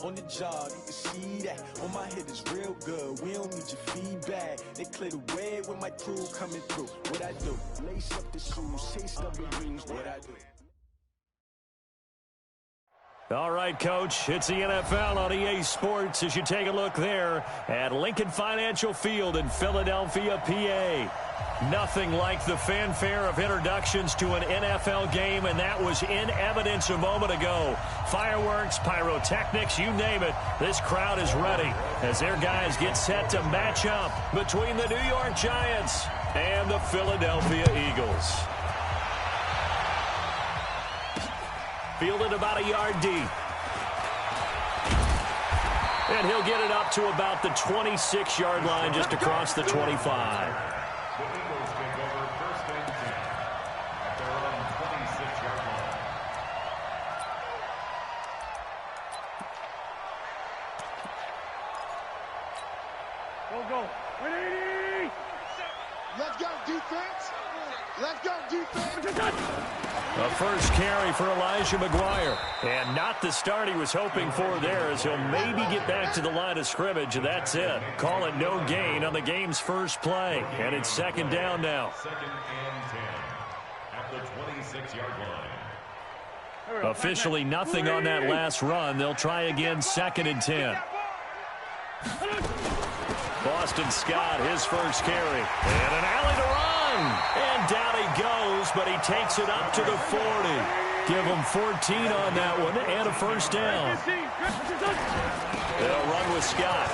on the job, you can see that. On my head is real good, we don't need your feedback. They clear the way with my crew coming through. What I do? Lace up the shoes, chase up the dreams. What I do? All right, Coach, it's the NFL on EA Sports as you take a look there at Lincoln Financial Field in Philadelphia, PA. Nothing like the fanfare of introductions to an NFL game, and that was in evidence a moment ago. Fireworks, pyrotechnics, you name it, this crowd is ready as their guys get set to match up between the New York Giants and the Philadelphia Eagles. Fielded about a yard deep. And he'll get it up to about the 26-yard line just across the 25. The Eagles take over first and 10 at their own 26-yard line. Go. 180! Let's go, defense! Let's go, defense! A first carry for Elijah McGuire. And not the start he was hoping for there, as he'll maybe get back to the line of scrimmage, and that's it. Call it no gain on the game's first play. And it's second down now. Second and 10 at the 26-yard line. Officially nothing on that last run. They'll try again second and 10. Boston Scott, his first carry. And an alley to run. And down he goes, but he takes it up to the 40. Give him 14 on that one and a first down. They'll run with Scott.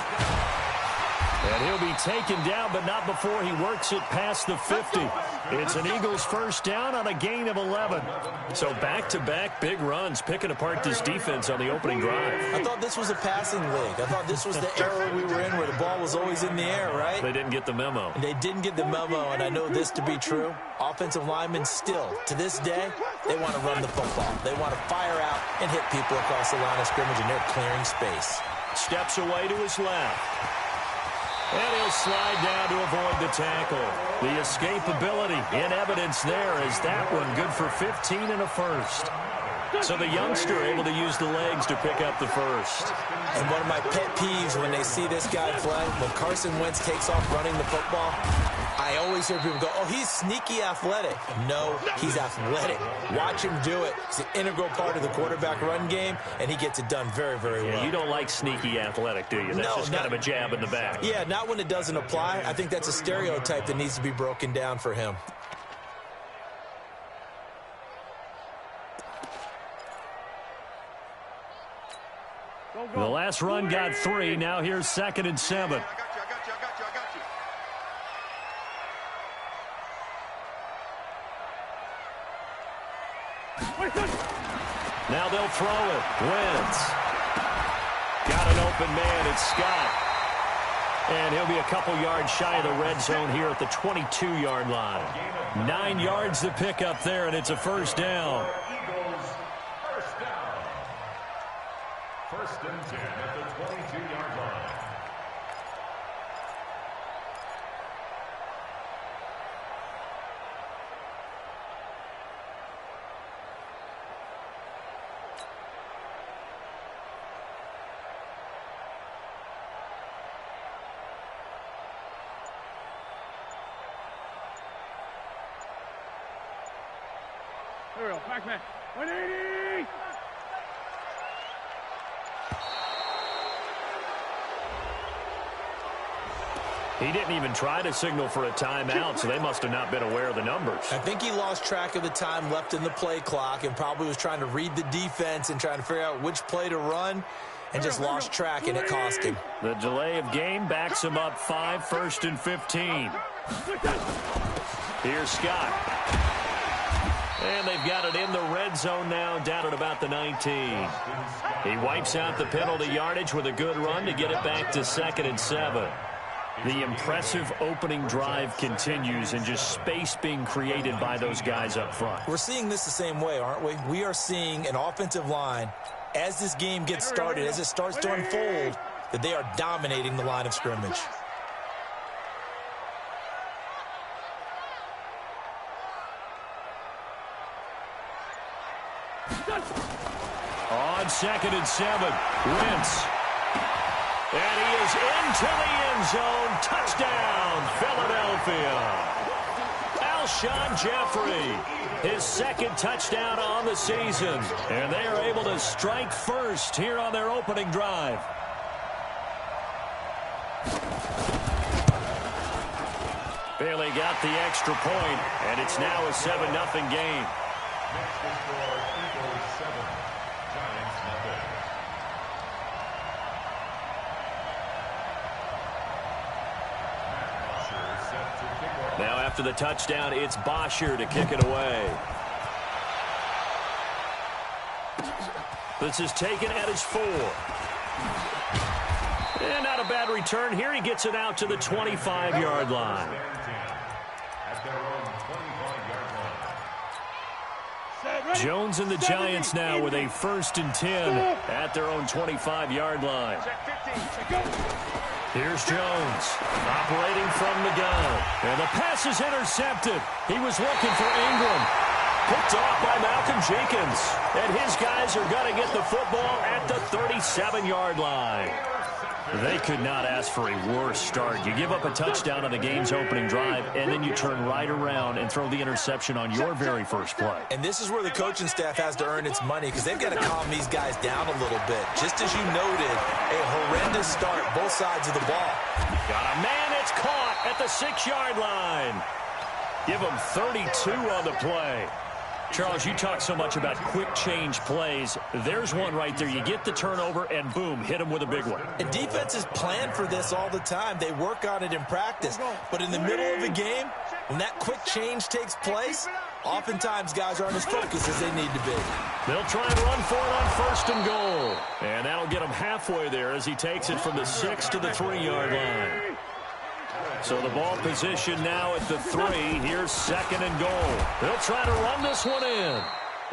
And he'll be taken down, but not before he works it past the 50. It's an Eagles first down on a gain of 11. So back-to-back big runs, picking apart this defense on the opening drive. I thought this was a passing league. I thought this was the era we were in where the ball was always in the air, right? They didn't get the memo. And they didn't get the memo, and I know this to be true. Offensive linemen still, to this day, they want to run the football. They want to fire out and hit people across the line of scrimmage, and they're clearing space. Steps away to his left. And he'll slide down to avoid the tackle. The escapability in evidence there as that one good for 15 and a first. So the youngster able to use the legs to pick up the first. And one of my pet peeves when they see this guy play, when Carson Wentz takes off running the football, I always hear people go, oh, he's sneaky athletic. No, he's athletic. Watch him do it. It's an integral part of the quarterback run game, and he gets it done very, very well. You don't like sneaky athletic, do you? That's just kind of a jab in the back. Yeah, not when it doesn't apply. I think that's a stereotype that needs to be broken down for him. The last run got 3. Now here's second and 7. I got you. Now they'll throw it. Wentz. Got an open man. It's Scott. And he'll be a couple yards shy of the red zone here at the 22-yard line. 9 yards to pick up there, and it's a first down. Eagles first down. First and 10 at the 22-yard line. Here we go. Back man. 180! He didn't even try to signal for a timeout, so they must have not been aware of the numbers. I think he lost track of the time left in the play clock and probably was trying to read the defense and trying to figure out which play to run and just lost track, and it cost him. The delay of game backs him up 5, first and 15. Here's Scott. And they've got it in the red zone now, down at about the 19. He wipes out the penalty yardage with a good run to get it back to second and 7. The impressive opening drive continues and just space being created by those guys up front. We're seeing this the same way, aren't we? We are seeing an offensive line, as this game gets started, as it starts to unfold, that they are dominating the line of scrimmage. On 2nd and 7. Wentz. And he is into the end zone. Touchdown, Philadelphia. Alshon Jeffrey, his 2nd touchdown on the season. And they are able to strike first here on their opening drive. Bailey got the extra point, and it's now a 7-0 game. Next to score, Eagles 7, Giants nothing. Set to kick off. Now after the touchdown, it's Bosher to kick it away. This is taken at his 4. And not a bad return here. He gets it out to the 25-yard line. At their own 25-yard line. Jones and the Giants now with a 1st and 10 at their own 25-yard line. Here's Jones operating from the gun. And the pass is intercepted. He was looking for Ingram. Picked off by Malcolm Jenkins. And his guys are going to get the football at the 37-yard line. They could not ask for a worse start. You give up a touchdown on the game's opening drive, and then you turn right around and throw the interception on your very first play. And this is where the coaching staff has to earn its money because they've got to calm these guys down a little bit. Just as you noted, a horrendous start, both sides of the ball. Got a man that's caught at the 6-yard line. Give him 32 on the play. Charles, you talk so much about quick change plays. There's one right there. You get the turnover, and boom, hit him with a big one. And defenses plan for this all the time. They work on it in practice. But in the middle of a game, when that quick change takes place, oftentimes guys aren't as focused as they need to be. They'll try and run for it on 1st and goal. And that'll get him halfway there as he takes it from the 6 to the 3-yard line. So the ball position now at the 3. Here's 2nd and goal. They'll try to run this one in.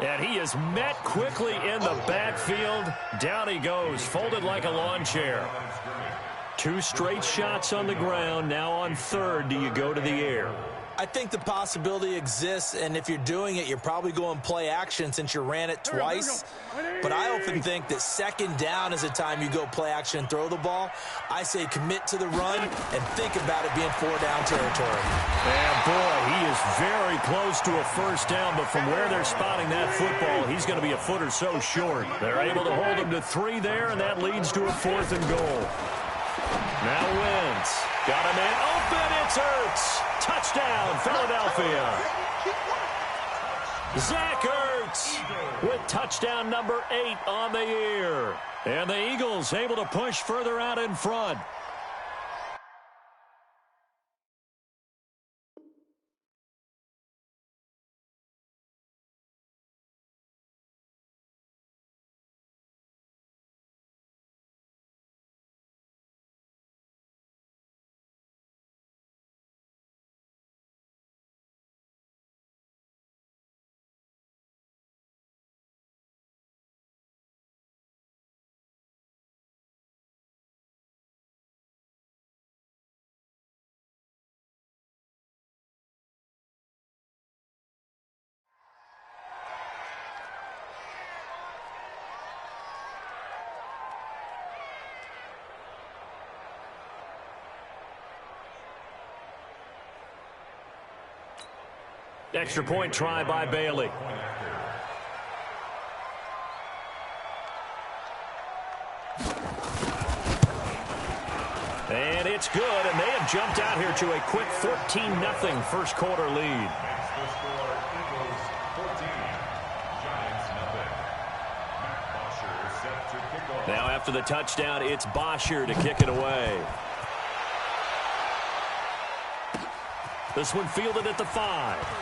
And he is met quickly in the backfield. Down he goes, folded like a lawn chair. 2 straight shots on the ground. Now on 3rd, do you go to the air? I think the possibility exists, and if you're doing it, you're probably going play action since you ran it twice. But I often think that 2nd down is a time you go play action and throw the ball. I say commit to the run and think about it being 4-down territory. And boy, he is very close to a 1st down, but from where they're spotting that football, he's going to be a foot or so short. They're able to hold him to 3 there, and that leads to a 4th and goal. Now Wentz. Got a man open. It's Ertz. Touchdown, Philadelphia. Zach Ertz with touchdown number 8 on the year. And the Eagles able to push further out in front. Extra point try by Bailey. And it's good, and they have jumped out here to a quick 14-0 first quarter lead. Next to score, Eagles 14, Giants nothing. Matt Bosher set to kick off. Now after the touchdown, it's Bosher to kick it away. This one fielded at the 5.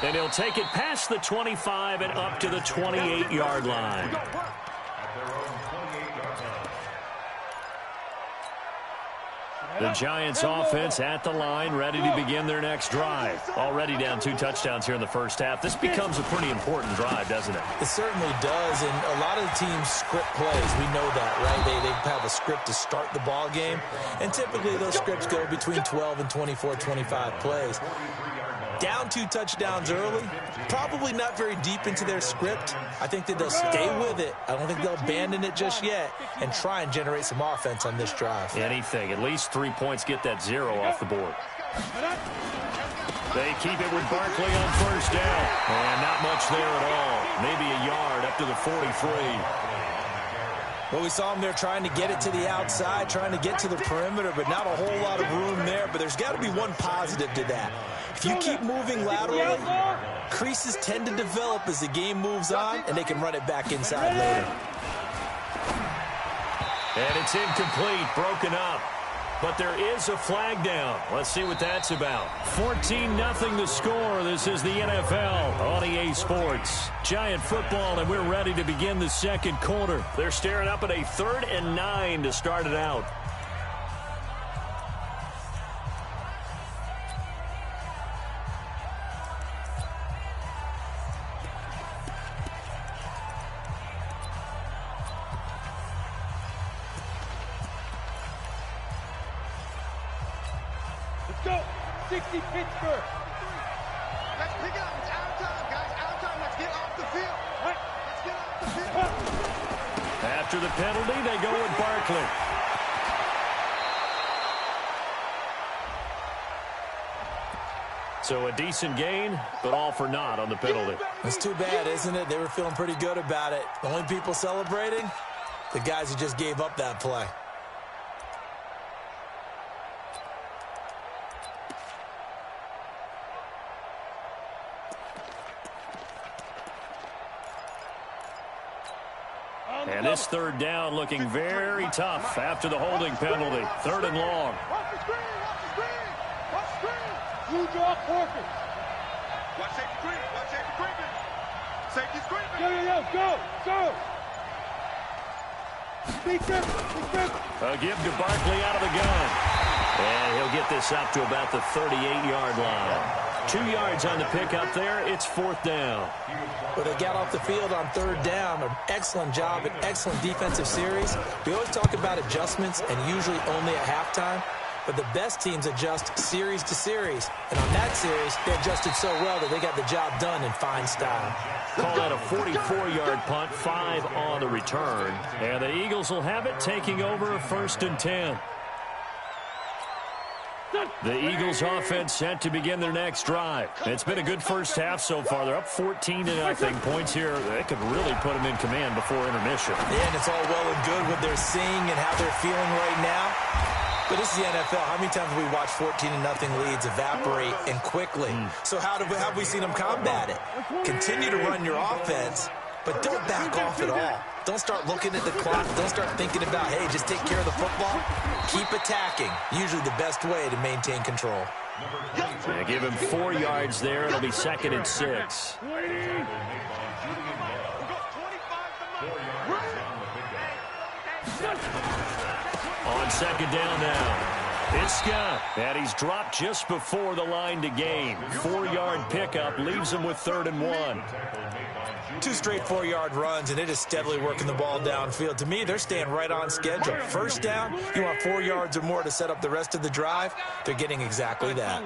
And he'll take it past the 25 and up to the 28-yard line. At their own 28-yard line. The Giants offense at the line, ready to begin their next drive. Already down 2 touchdowns here in the first half. This becomes a pretty important drive, doesn't it? It certainly does, and a lot of the teams script plays. We know that, right? They have a script to start the ball game, and typically those scripts go between 12 and 24, 25 plays. Down 2 touchdowns early, probably not very deep into their script. I think that they'll stay with it. I don't think they'll abandon it just yet and try and generate some offense on this drive. Anything. At least 3 points, get that 0 off the board. They keep it with Barkley on first down. And not much there at all. Maybe a yard up to the 43. Well, we saw them there trying to get it to the outside, trying to get to the perimeter, but not a whole lot of room there. But there's got to be one positive to that. If you keep moving laterally, creases tend to develop as the game moves on, and they can run it back inside later. And it's incomplete, broken up. But there is a flag down. Let's see what that's about. 14-0 the score. This is the NFL on EA Sports. Giant football, and we're ready to begin the second quarter. They're staring up at a 3rd and 9 to start it out. Go! 60 Pittsburgh! Let's pick it up. It's out of time, guys. Out of time. Let's get off the field. Let's get off the field. After the penalty, they go with Barkley. So a decent gain, but all for naught on the penalty. It's too bad, isn't it? They were feeling pretty good about it. The only people celebrating, the guys who just gave up that play. And this 3rd down looking very tough after the holding penalty. 3rd and long. Watch the screen. Watch the screen. Watch the screen. Blue draw perfect. Watch safety screen. Watch safety screen. Safety screen. Go. Speaker. A give to Barkley out of the gun. And he'll get this up to about the 38-yard line. 2 yards on the pickup there. It's 4th down. Well, they got off the field on 3rd down. An excellent job, an excellent defensive series. We always talk about adjustments and usually only at halftime. But the best teams adjust series to series. And on that series, they adjusted so well that they got the job done in fine style. Call that a 44-yard punt, 5 on the return. And the Eagles will have it, taking over 1st and 10. The Eagles offense set to begin their next drive. It's been a good first half so far. They're up 14-0. Points here, they could really put them in command before intermission. Yeah, and it's all well and good what they're seeing and how they're feeling right now. But this is the NFL. How many times have we watched 14-0 leads evaporate and quickly? So how have we seen them combat it? Continue to run your offense, but don't back off at all. Don't start looking at the clock. Don't start thinking about, hey, just take care of the football. Keep attacking. Usually the best way to maintain control. They give him 4 yards there. It'll be 2nd and 6. On 2nd down now. It's Scott, and he's dropped just before the line to gain. 4-yard pickup leaves him with 3rd and 1. 2 straight 4-yard runs, and it is steadily working the ball downfield. To me, they're staying right on schedule. 1st down, you want 4 yards or more to set up the rest of the drive. They're getting exactly that.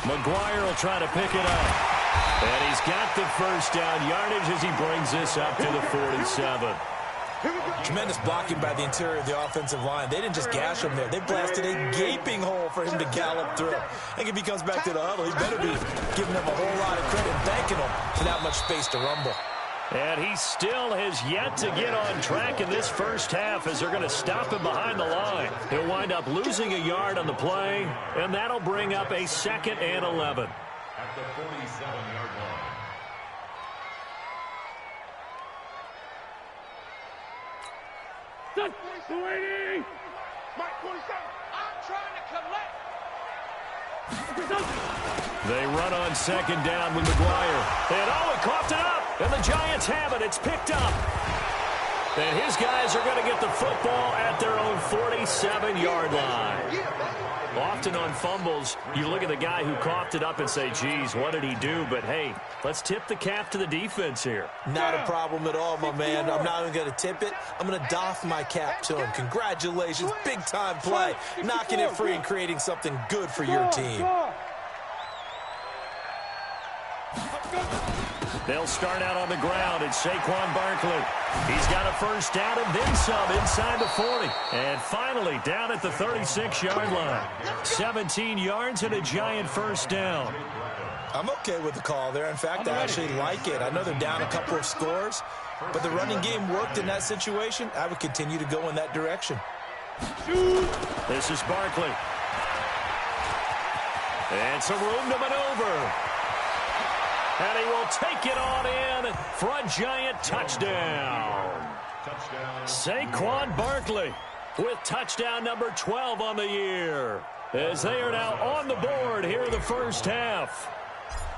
McGuire will try to pick it up. And he's got the 1st down yardage as he brings this up to the 47. Tremendous blocking by the interior of the offensive line. They didn't just gash him there. They blasted a gaping hole for him to gallop through. I think if he comes back to the huddle, he better be giving them a whole lot of credit, banking him for that much space to rumble. And he still has yet to get on track in this first half as they're going to stop him behind the line. He'll wind up losing a yard on the play, and that'll bring up a 2nd and 11. At the 47-yard line. Mike 27. I'm trying to collect. They run on 2nd down with McGuire. And he coughed it up. And the Giants have it. It's picked up. And his guys are going to get the football at their own 47-yard line. Often on fumbles, you look at the guy who coughed it up and say, geez, what did he do? But, hey, let's tip the cap to the defense here. Not a problem at all, my man. I'm not even going to tip it. I'm going to doff my cap to him. Congratulations. Big-time play. Knocking it free and creating something good for your team. They'll start out on the ground. It's Saquon Barkley. He's got a first down and then some inside the 40. And finally down at the 36-yard line. 17 yards and a giant first down. I'm okay with the call there. In fact, I actually like it. I know they're down a couple of scores, but the running game worked in that situation. I would continue to go in that direction. This is Barkley. And some room to maneuver. And he will take it on in for a giant touchdown. Saquon Barkley with touchdown number 12 on the year, as they are now on the board here in the first half.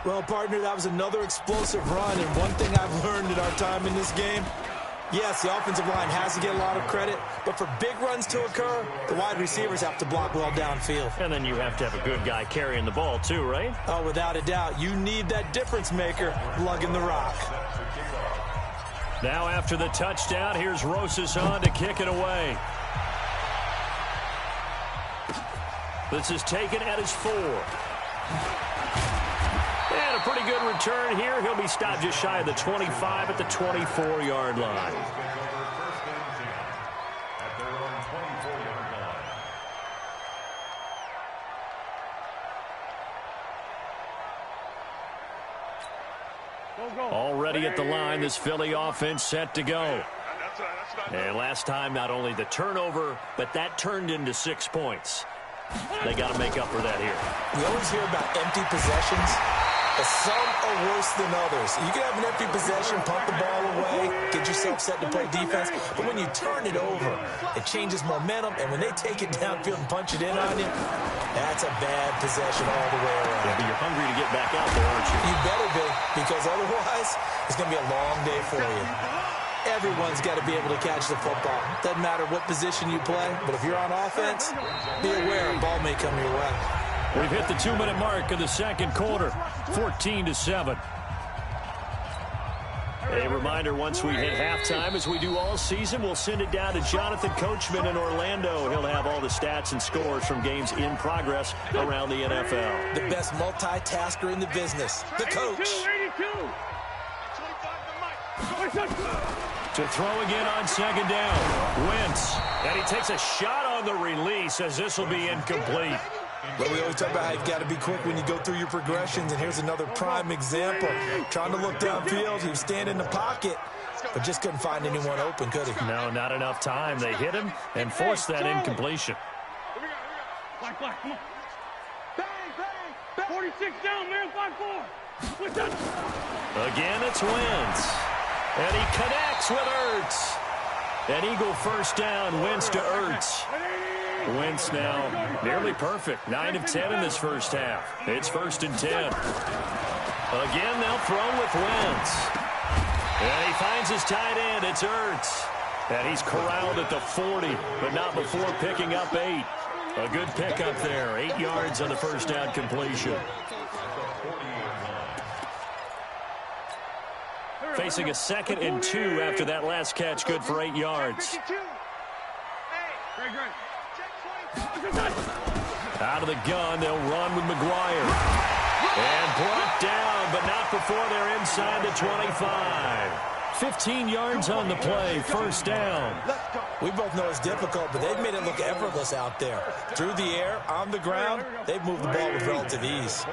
Well, partner, that was another explosive run, and one thing I've learned in our time in this game, yes, the offensive line has to get a lot of credit, but for big runs to occur, the wide receivers have to block well downfield. And then you have to have a good guy carrying the ball too, right? Oh, without a doubt. You need that difference maker lugging the rock. Now after the touchdown, here's Rosas on to kick it away. This is taken at his 4. And a pretty good return here. He'll be stopped just shy of the 25 at the 24-yard line. Already at the line, this Philly offense set to go. And last time, not only the turnover, but that turned into 6 points. They got to make up for that here. We always hear about empty possessions, but some are worse than others. You can have an empty possession, punt the ball away, get yourself set to play defense, but when you turn it over, it changes momentum, and when they take it downfield and punch it in on you, that's a bad possession all the way around. Yeah, but you're hungry to get back out there, aren't you? You better be, because otherwise, it's going to be a long day for you. Everyone's got to be able to catch the football. Doesn't matter what position you play, but if you're on offense, be aware a ball may come your way. We've hit the 2-minute mark of the second quarter, 14-7. A reminder, once we hit halftime, as we do all season, we'll send it down to Jonathan Coachman in Orlando. He'll have all the stats and scores from games in progress around the NFL. The best multitasker in the business, the coach. 82. To throw again on second down. Wentz. And he takes a shot on the release as this will be incomplete. Well, we always talk about how you've got to be quick when you go through your progressions, and here's another prime example. Trying to look downfield, he was standing in the pocket, but just couldn't find anyone open, could he? No, not enough time. They hit him and forced that incompletion. Black, come on. Bang. 46 down, man, 5-4. Again, it's Wentz. And he connects with Ertz. An Eagle first down, Wentz to Ertz. Wentz now nearly perfect. 9 of 10 in this first half. It's 1st and 10. Again, they'll throw with Wentz. And he finds his tight end. It's Ertz. And he's corralled at the 40, but not before picking up 8. A good pickup there. 8 yards on the first down completion. Facing a 2nd and 2 after that last catch, good for 8 yards. Out of the gun, they'll run with McGuire. And brought down, but not before they're inside the 25. 15 yards on the play, first down. We both know it's difficult, but they've made it look effortless out there. Through the air, on the ground, they've moved the ball with relative ease.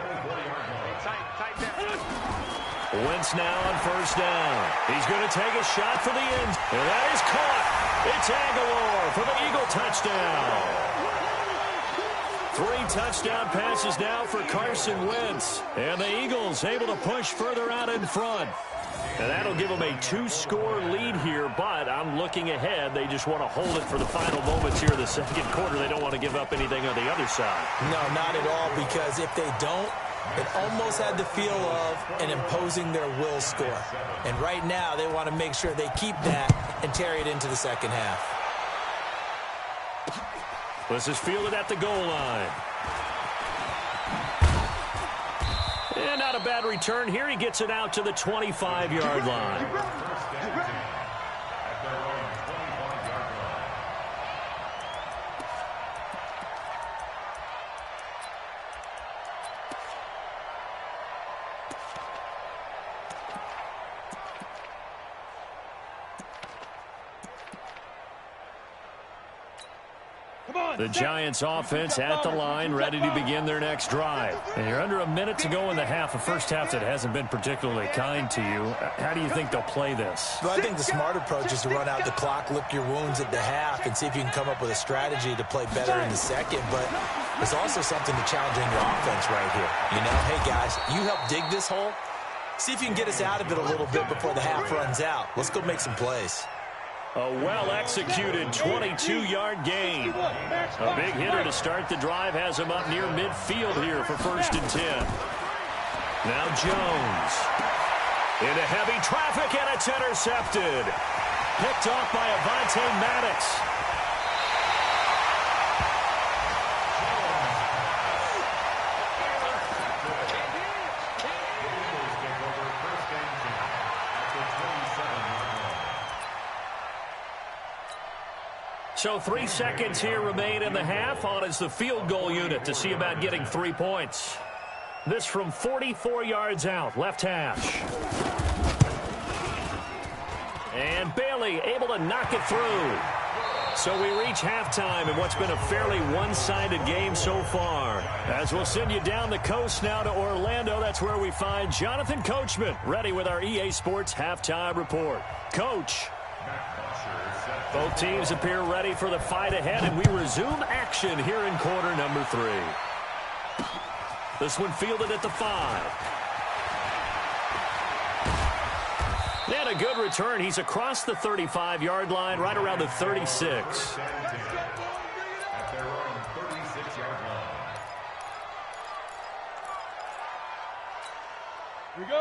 Wentz now on first down. He's going to take a shot for the end. And that is caught. It's Aguilar for the Eagle touchdown. 3 touchdown passes now for Carson Wentz. And the Eagles able to push further out in front. And that'll give them a 2-score lead here, but I'm looking ahead. They just want to hold it for the final moments here of the second quarter. They don't want to give up anything on the other side. No, not at all, because if they don't, it almost had the feel of an imposing their will score. And right now, they want to make sure they keep that and carry it into the second half. This is fielded at the goal line. And not a bad return here. He gets it out to the 25-yard line. The Giants offense at the line, ready to begin their next drive. And you're under a minute to go in the half, a first half that hasn't been particularly kind to you. How do you think they'll play this? Well, I think the smart approach is to run out the clock, lick your wounds at the half, and see if you can come up with a strategy to play better in the second. But there's also something to challenging your offense right here. You know, hey, guys, you help dig this hole. See if you can get us out of it a little bit before the half runs out. Let's go make some plays. A well-executed 22-yard gain. A big hitter to start the drive has him up near midfield here for 1st and 10. Now Jones. Into heavy traffic, and it's intercepted. Picked off by Avonte Maddox. So 3 seconds here remain in the half. On is the field goal unit to see about getting 3 points. This from 44 yards out, left hash. And Bailey able to knock it through. So we reach halftime in what's been a fairly one-sided game so far. As we'll send you down the coast now to Orlando, that's where we find Jonathan Coachman, ready with our EA Sports Halftime Report. Coach. Both teams appear ready for the fight ahead, and we resume action here in quarter number 3. This one fielded at the 5. And a good return. He's across the 35-yard line, right around the 36.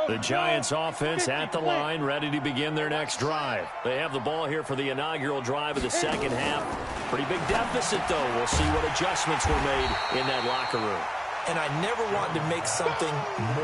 The Giants offense at the line, ready to begin their next drive. They have the ball here for the inaugural drive of the second half. Pretty big deficit, though. We'll see what adjustments were made in that locker room. And I never want to make something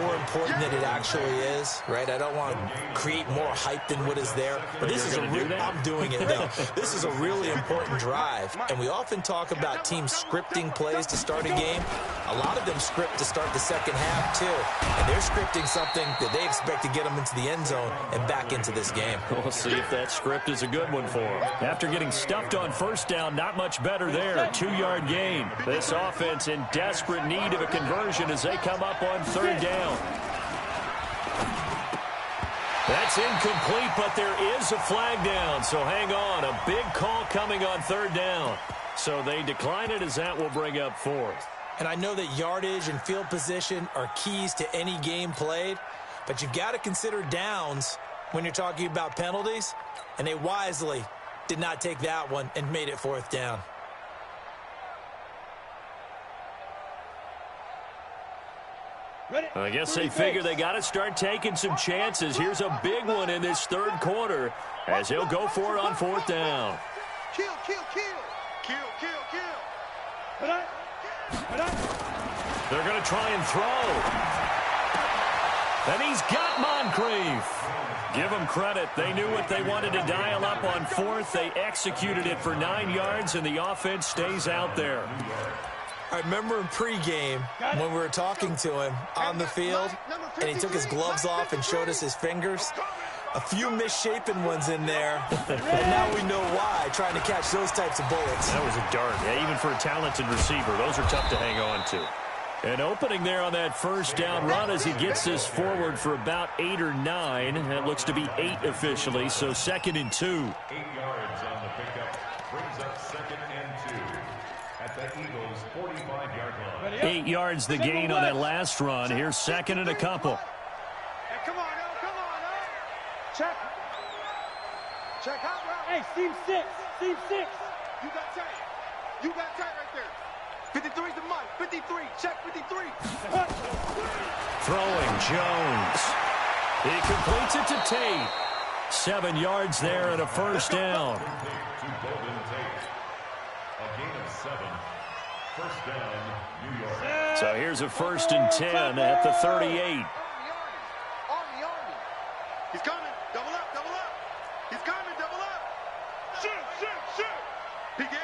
more important than it actually is, right? I don't want to create more hype than what is there. But this is I'm doing it, though. This is a really important drive. And we often talk about teams scripting plays to start a game. A lot of them script to start the second half, too. And they're scripting something that they expect to get them into the end zone and back into this game. We'll see if that script is a good one for them. After getting stuffed on first down, not much better there. 2-yard gain. This offense in desperate need of a conversion as they come up on 3rd down. That's incomplete, but there is a flag down, so hang on. A big call coming on 3rd down. So they decline it as that will bring up 4th. And I know that yardage and field position are keys to any game played, but you've got to consider downs when you're talking about penalties, and they wisely did not take that one and made it 4th down. I guess they figure they got to start taking some chances. Here's a big one in this 3rd quarter as he'll go for it on 4th down. Kill, kill, kill. Kill, kill, kill. They're going to try and throw. And he's got Moncrief. Give them credit. They knew what they wanted to dial up on 4th. They executed it for 9 yards, and the offense stays out there. I remember in pregame when we were talking to him on the field, and he took his gloves off and showed us his fingers. A few misshapen ones in there, and now we know why, trying to catch those types of bullets. That was a dart. Yeah, even for a talented receiver, those are tough to hang on to. An opening there on that 1st down run as he gets this forward for about 8 or 9. That looks to be 8 officially, so 2nd and 2. 8 yards on the pickup brings up 2nd and 2 at the Eagles' 45-yard line. 8 yards the gain on that last run. Here's 2nd and a couple. Hey, come on, come on, Check. Check out, bro. Hey, seam 6. Seam 6. You got tight. You got tight right there. 53's the mic. 53. Check 53. Throwing Jones. He completes it to Tate. 7 yards there and a 1st down. To Golden Tate. A gain of 7. 1st down, New York. So here's a 1st and 10 at the 38. Army. He's coming. Double up. He's coming. Double up. Shoot. Big Ed.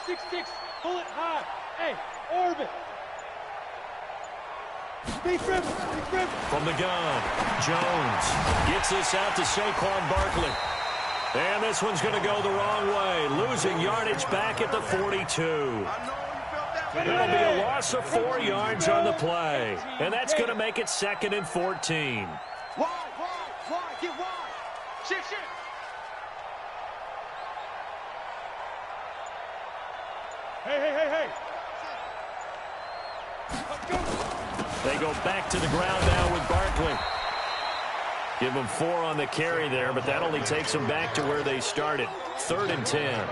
6-6. Pull it high. Hey, orbit. Big river. From the gun, Jones gets this out to Saquon Barkley. And this one's going to go the wrong way, losing yardage back at the 42. That'll be a loss of 4 yards on the play. And that's going to make it 2nd and 14. Wide, get wide. Shift. Hey. They go back to the ground now with Barkley. Give them 4 on the carry there, but that only takes them back to where they started. 3rd and 10.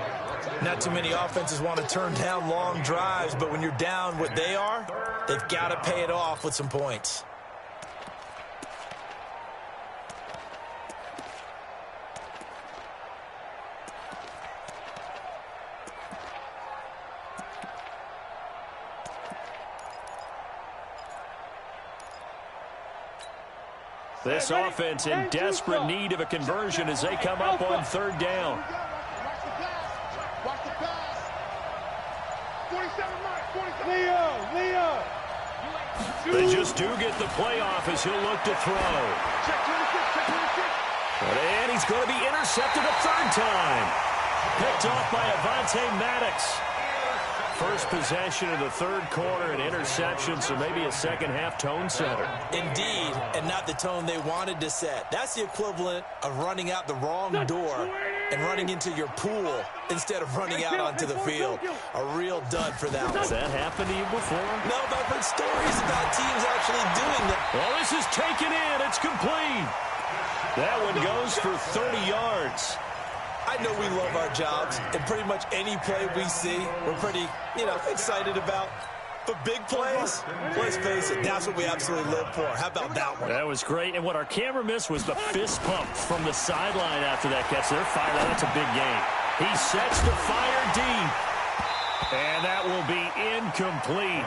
Not too many offenses want to turn down long drives, but when you're down what they are, they've got to pay it off with some points. This offense in desperate need of a conversion as they come up on 3rd down. Watch the pass. 47 Mike. Leo. They just do get the playoff as he'll look to throw. Check 26. And he's going to be intercepted a 3rd time. Picked off by Avonte Maddox. First possession of the 3rd quarter, an interception, so maybe a second-half tone setter. Indeed, and not the tone they wanted to set. That's the equivalent of running out the wrong door and running into your pool instead of running out onto the field. A real dud for that one. Has that happened to you before? No, but I've heard stories about teams actually doing that. Well, this is taken in. It's complete. That one goes for 30 yards. I know we love our jobs, and pretty much any play we see, we're pretty, excited about. But big plays, let's face it, that's what we absolutely live for. How about that one? That was great, and what our camera missed was the fist pump from the sideline after that catch. They're fired out. That's a big game. He sets to fire deep, and that will be incomplete.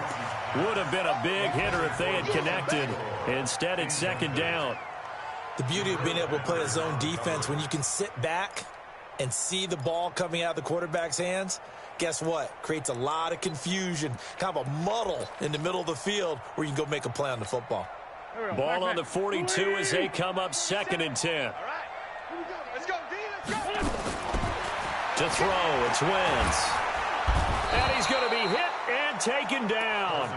Would have been a big hitter if they had connected. Instead, it's 2nd down. The beauty of being able to play a zone defense when you can sit back and see the ball coming out of the quarterback's hands, guess what? Creates a lot of confusion, kind of a muddle in the middle of the field where you can go make a play on the football. Ball on the 42 as they come up 2nd and 10. All right. Let's go, D. Let's go. To throw, it's Wentz. And he's going to be hit and taken down.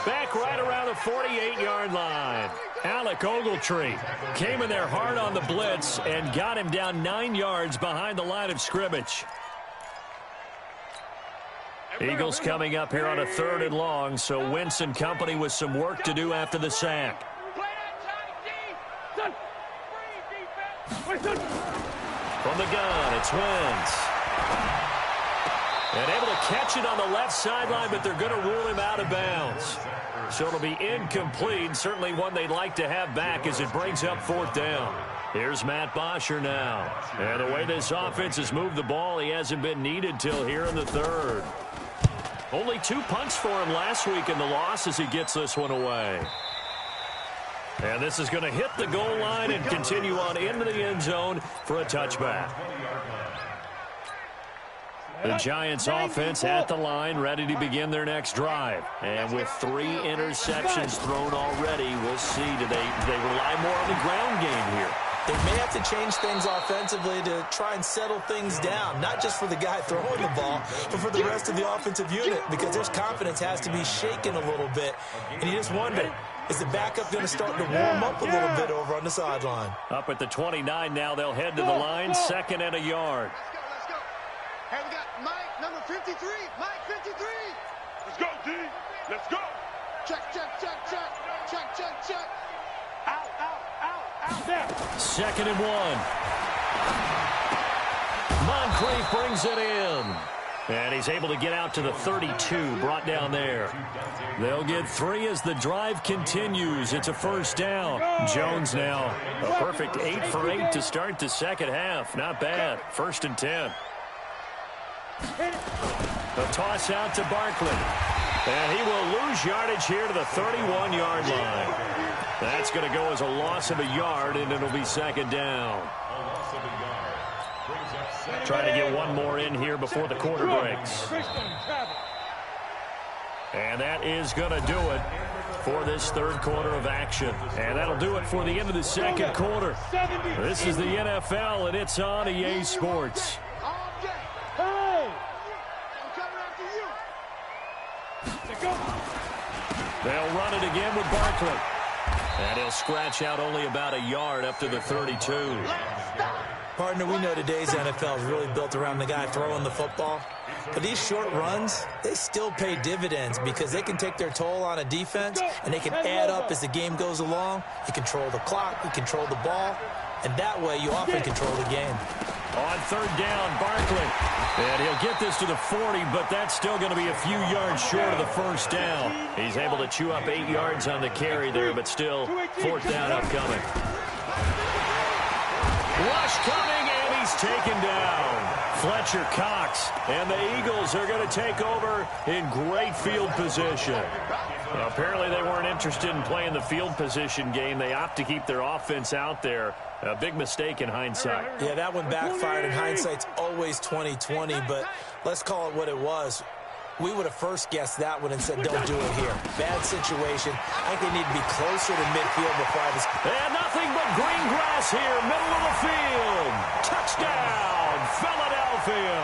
Back right around the 48-yard line. Alec Ogletree came in there hard on the blitz and got him down 9 yards behind the line of scrimmage. Eagles coming up here on a 3rd and long, so Wentz and company with some work to do after the sack. From the gun, it's Wentz. And able to catch it on the left sideline, but they're going to rule him out of bounds. So it'll be incomplete, certainly one they'd like to have back as it brings up 4th down. Here's Matt Bosher now. And the way this offense has moved the ball, he hasn't been needed till here in the 3rd. Only 2 punts for him last week in the loss as he gets this one away. And this is going to hit the goal line and continue on into the end zone for a touchback. The Giants offense at the line, ready to begin their next drive. And with 3 interceptions thrown already, we'll see. Do they rely more on the ground game here? They may have to change things offensively to try and settle things down, not just for the guy throwing the ball, but for the rest of the offensive unit, because their confidence has to be shaken a little bit. And you just wonder, is the backup going to start to warm up a little bit over on the sideline? Up at the 29 now, they'll head to the line, 2nd and a yard. Let's go. Hey, we got Mike, number 53. Mike, 53. Let's go, D. Let's go. Check. Out. There. 2nd and 1. Moncrief brings it in. And he's able to get out to the 32, brought down there. They'll get 3 as the drive continues. It's a 1st down. Jones now, a perfect 8 for 8 to start the second half. Not bad. 1st and 10. The toss out to Barkley. And he will lose yardage here to the 31-yard line. That's going to go as a loss of a yard, and it'll be 2nd down. Trying to get one more in here before the quarter breaks. And that is going to do it for this third quarter of action. And that'll do it for the end of the second quarter. This is the NFL, and it's on EA Sports. They'll run it again with Barkley. And he'll scratch out only about a yard up to the 32. Partner, we know today's NFL is really built around the guy throwing the football. But these short runs, they still pay dividends because they can take their toll on a defense, and they can add up as the game goes along. You control the clock, you control the ball, and that way you often control the game. On third down, Barkley. And he'll get this to the 40, but that's still going to be a few yards short of the first down. He's able to chew up 8 yards on the carry there, but still fourth down upcoming. Rush coming, and he's taken down. Fletcher Cox, and the Eagles are going to take over in great field position. Well, apparently they weren't interested in playing the field position game. They opt to keep their offense out there. A big mistake in hindsight. Yeah, that one backfired. In hindsight's always 20/20, but let's call it what it was. We would have first guessed that one and said, don't do it here. Bad situation. I think they need to be closer to midfield before this. And nothing but green grass here, middle of the field. Touchdown, Philadelphia.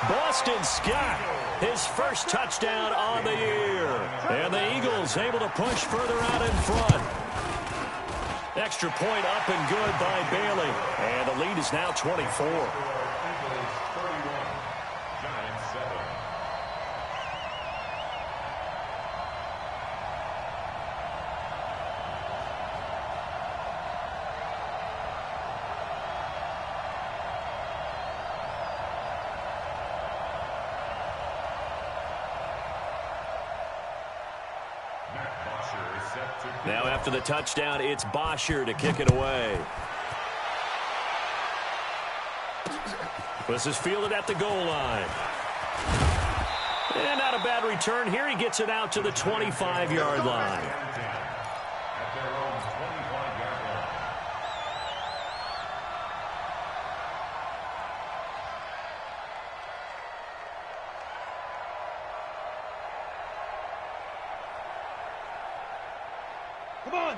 Boston Scott, his first touchdown on the year. And the Eagles able to push further out in front. Extra point up and good by Bailey. And the lead is now 24. Now after the touchdown, it's Bosher to kick it away. This is fielded at the goal line. And not a bad return here. He gets it out to the 25-yard line.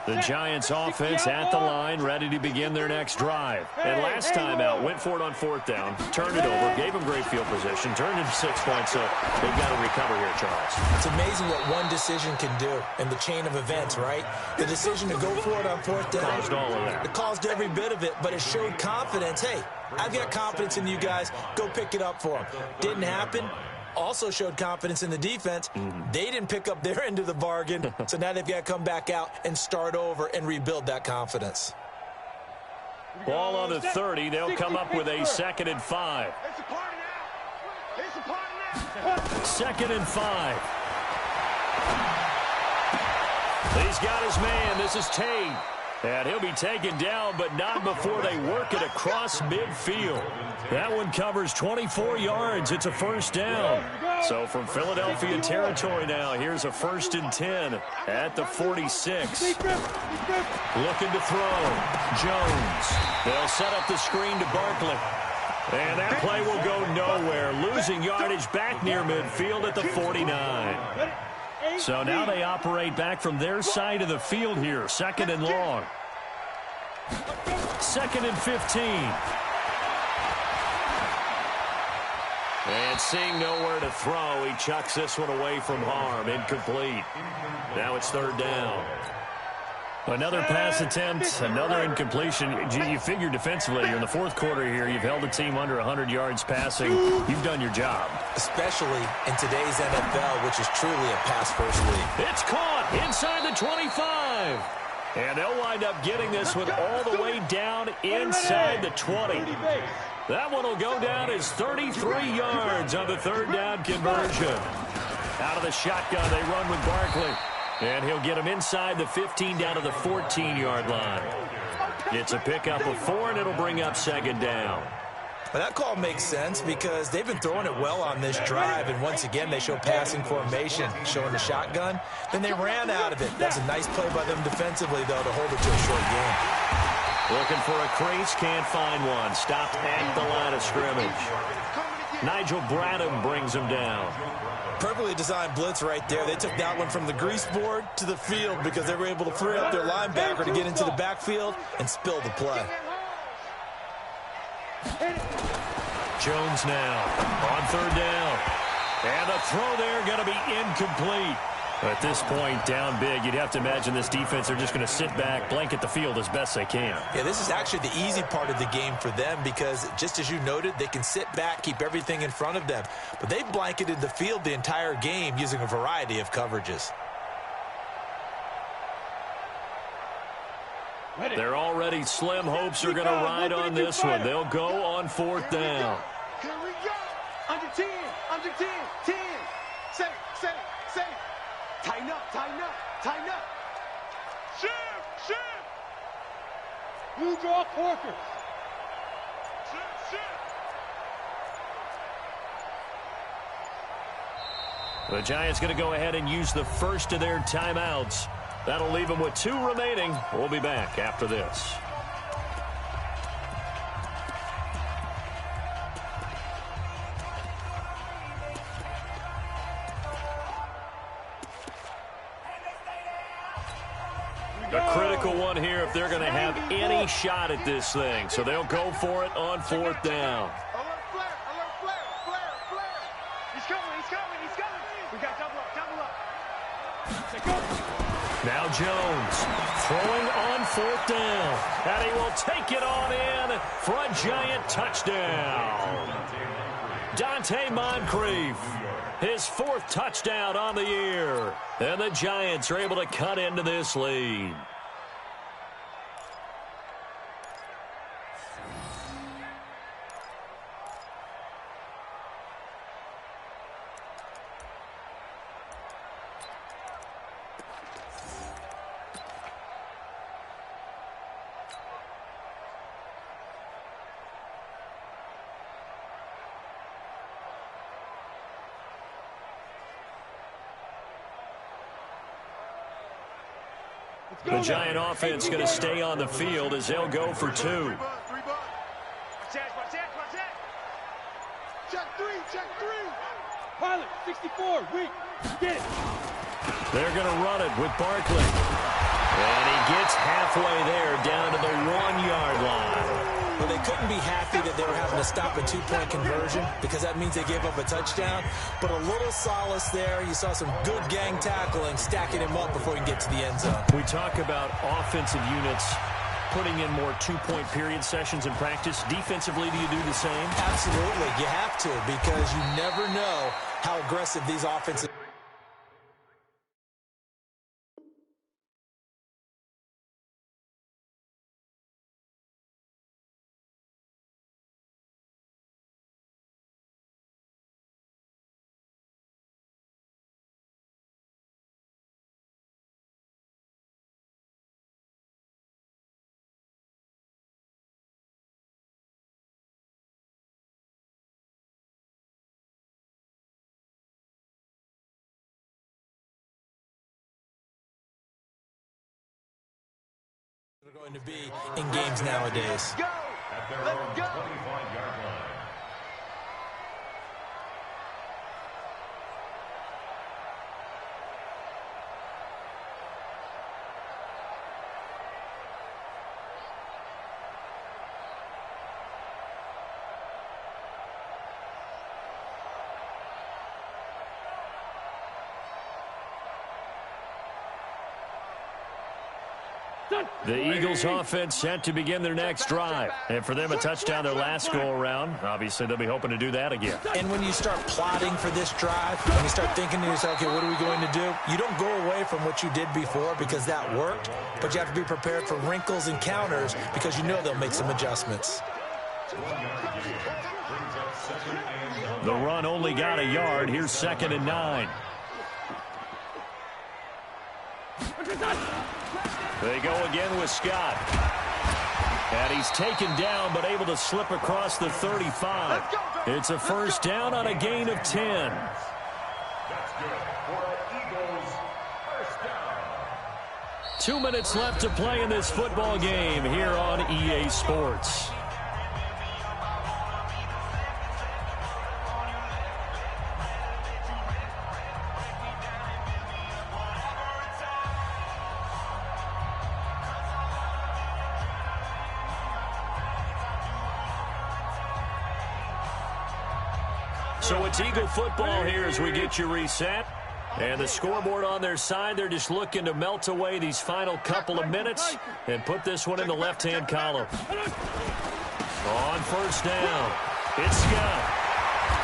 The Giants offense at the line, ready to begin their next drive. And last time out, went for it on fourth down, turned it over, gave them great field position, turned into 6 points, so they've got to recover here, Charles. It's amazing what one decision can do in the chain of events, right? The decision to go for it on fourth down. Caused all of that. It caused every bit of it, but it showed confidence. Hey, I've got confidence in you guys. Go pick it up for them. Didn't happen. Also showed confidence in the defense. They didn't pick up their end of the bargain, so now they've got to come back out and start over and rebuild that confidence. Ball on the 30. They'll come up with a 2nd and 5. It's a party now. It's a party now. 2nd and 5. He's got his man. This is Tate. And he'll be taken down, but not before they work it across midfield. That one covers 24 yards. It's a first down. So from Philadelphia territory now, here's a 1st and 10 at the 46. Looking to throw. Jones. They'll set up the screen to Barkley. And that play will go nowhere. Losing yardage back near midfield at the 49. So now they operate back from their side of the field here. 2nd and long. 2nd and 15. And seeing nowhere to throw, he chucks this one away from harm. Incomplete. Now it's 3rd down. Another pass attempt, another incompletion. You figure defensively, you're in the 4th quarter here. You've held the team under 100 yards passing. You've done your job. Especially in today's NFL, which is truly a pass-first league. It's caught inside the 25. And they'll wind up getting this one all the way down inside the 20. That one will go down as 33 yards on the 3rd down conversion. Out of the shotgun, they run with Barkley. And he'll get him inside the 15 down to the 14-yard line. It's a pickup of 4, and it'll bring up 2nd down. Well, that call makes sense because they've been throwing it well on this drive, and once again, they show passing formation, showing the shotgun. Then they ran out of it. That's a nice play by them defensively, though, to hold it to a short game. Looking for a crease, can't find one. Stopped at the line of scrimmage. Nigel Bradham brings him down. Perfectly designed blitz right there. They took that one from the grease board to the field because they were able to free up their linebacker to get into the backfield and spill the play. Jones now on 3rd down. And the throw there going to be incomplete. At this point, down big, you'd have to imagine this defense are just going to sit back, blanket the field as best they can. Yeah, this is actually the easy part of the game for them because, just as you noted, they can sit back, keep everything in front of them. But they blanketed the field the entire game using a variety of coverages. They're already slim hopes are going to ride on this one. They'll go on 4th down. Here we go. Under 10, under 10, 10. Say. Tighten up. Shift. Blue draw Corker. Shift. The Giants going to go ahead and use the first of their timeouts. That'll leave them with 2 remaining. We'll be back after this. A critical one here if they're going to have any shot at this thing. So they'll go for it on 4th down. Alert flare. He's coming. We got double up. Now Jones throwing on 4th down. And he will take it on in for a Giant touchdown. Dante Moncrief, his 4th touchdown on the year. And the Giants are able to cut into this lead. The Giant offense going to stay on the field as they'll go for 2. Watch that. Check three. Pilot, 64, weak. Get it. They're going to run it with Barkley. And he gets halfway there down to the 1-yard line. Well, they couldn't be happy that they were having to stop a 2-point conversion because that means they gave up a touchdown. But a little solace there. You saw some good gang tackling, stacking him up before he can get to the end zone. We talk about offensive units putting in more 2-point period sessions in practice. Defensively, do you do the same? Absolutely. You have to because you never know how aggressive these offensive are going to be in games nowadays. Let's go. At their own 25-yard line. The Eagles offense set to begin their next drive. And for them, a touchdown their last go-around. Obviously, they'll be hoping to do that again. And when you start plotting for this drive, when you start thinking to yourself, okay, what are we going to do? You don't go away from what you did before because that worked, but you have to be prepared for wrinkles and counters because you know they'll make some adjustments. The run only got a yard. Here's 2nd and 9. They go again with Scott. And he's taken down but able to slip across the 35. It's a first down on a gain of 10. That's good for Eagles. First down. 2 minutes left to play in this football game here on EA Sports. So it's Eagle football here as we get you reset. And the scoreboard on their side, they're just looking to melt away these final couple of minutes and put this one in the left-hand column. On first down, it's Scott.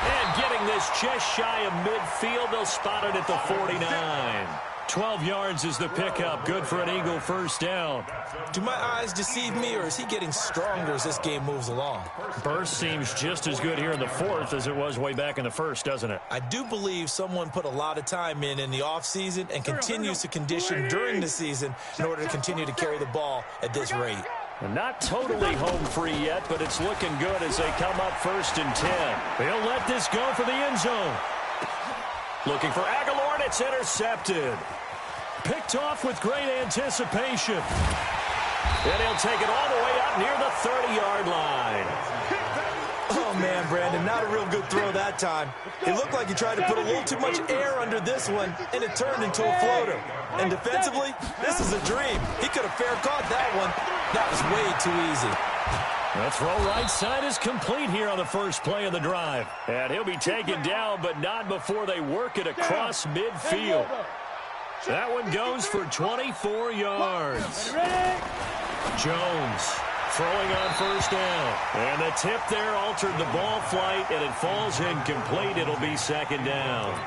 And getting this just shy of midfield, they'll spot it at the 49. 12 yards is the pickup. Good for an Eagle first down. Do my eyes deceive me, or is he getting stronger as this game moves along? Burst seems just as good here in the fourth as it was way back in the first, doesn't it? I do believe someone put a lot of time in the offseason and continues to condition during the season in order to continue to carry the ball at this rate. Not totally home free yet, but it's looking good as they come up 1st and 10. They'll let this go for the end zone. Looking for Aguilar, and it's intercepted. Picked off with great anticipation. And he'll take it all the way up near the 30-yard line. Oh, man, Brandon, not a real good throw that time. It looked like he tried to put a little too much air under this one, and it turned into a floater. And defensively, this is a dream. He could have fair caught that one. That was way too easy. The throw right side is complete here on the first play of the drive. And he'll be taken down, but not before they work it across midfield. That one goes for 24 yards. Jones throwing on first down. And the tip there altered the ball flight, and it falls incomplete. It'll be 2nd down.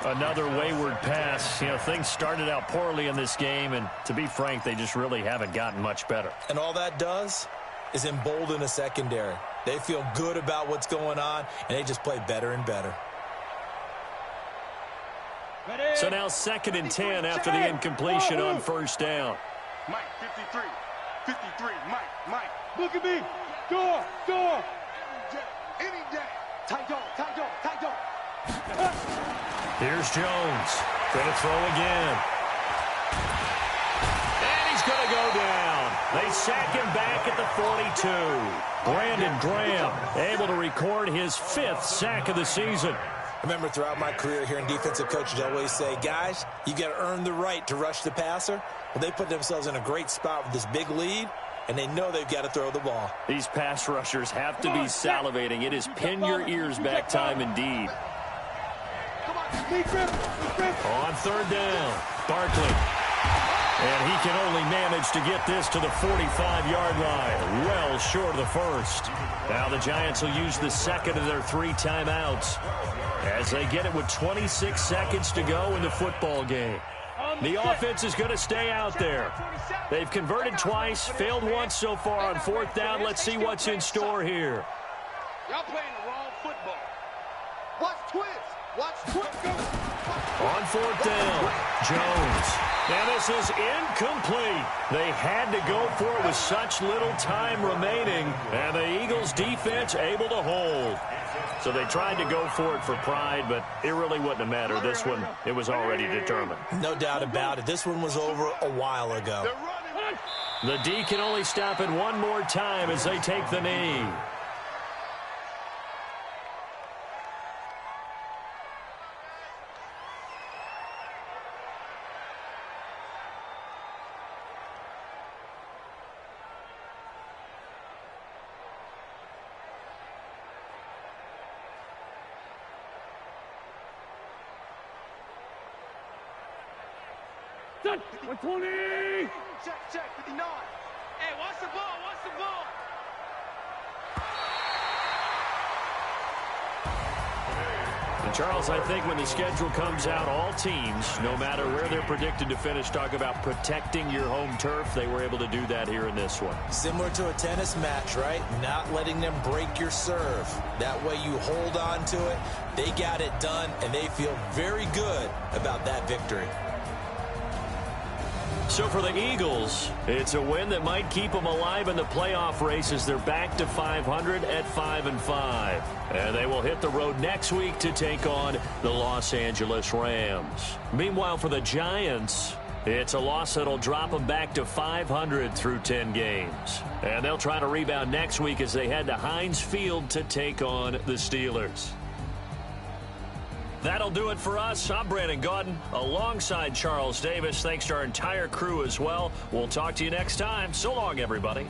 Another wayward pass. You know, things started out poorly in this game, and to be frank, they just really haven't gotten much better. And all that does is embolden a secondary. They feel good about what's going on, and they just play better and better. So now 2nd and 10 after the incompletion on first down. Mike, 53. 53, Mike. Look at me. Door. Any day. Tight dog. Here's Jones. Gonna throw again. And he's gonna go down. They sack him back at the 42. Brandon Graham able to record his 5th sack of the season. Remember, throughout my career here in defensive coaches, I always say, guys, you got to earn the right to rush the passer. Well, they put themselves in a great spot with this big lead, and they know they've got to throw the ball. These pass rushers have to be salivating. It is pin your ears back time indeed. On 3rd down, Barkley. And he can only manage to get this to the 45-yard line, well short of the first. Now the Giants will use the 2nd of their 3 timeouts as they get it with 26 seconds to go in the football game. The offense is going to stay out there. They've converted twice, failed once so far on 4th down. Let's see what's in store here. Y'all playing the wrong football. Watch twist. On 4th down, Jones. And this is incomplete. They had to go for it with such little time remaining, and the Eagles' defense able to hold. So they tried to go for it for pride, but it really wouldn't have mattered. This one, it was already determined. No doubt about it. This one was over a while ago. The D can only stop it one more time as they take the knee. Set. 120. Check, 59. Hey, watch the ball. And Charles, I think when the schedule comes out, all teams, no matter where they're predicted to finish, talk about protecting your home turf. They were able to do that here in this one. Similar to a tennis match, right? Not letting them break your serve. That way you hold on to it. They got it done, and they feel very good about that victory. So for the Eagles, it's a win that might keep them alive in the playoff race as they're back to 500 at 5-5. And they will hit the road next week to take on the Los Angeles Rams. Meanwhile, for the Giants, it's a loss that'll drop them back to 500 through 10 games. And they'll try to rebound next week as they head to Heinz Field to take on the Steelers. That'll do it for us. I'm Brandon Gaudin alongside Charles Davis. Thanks to our entire crew as well. We'll talk to you next time. So long, everybody.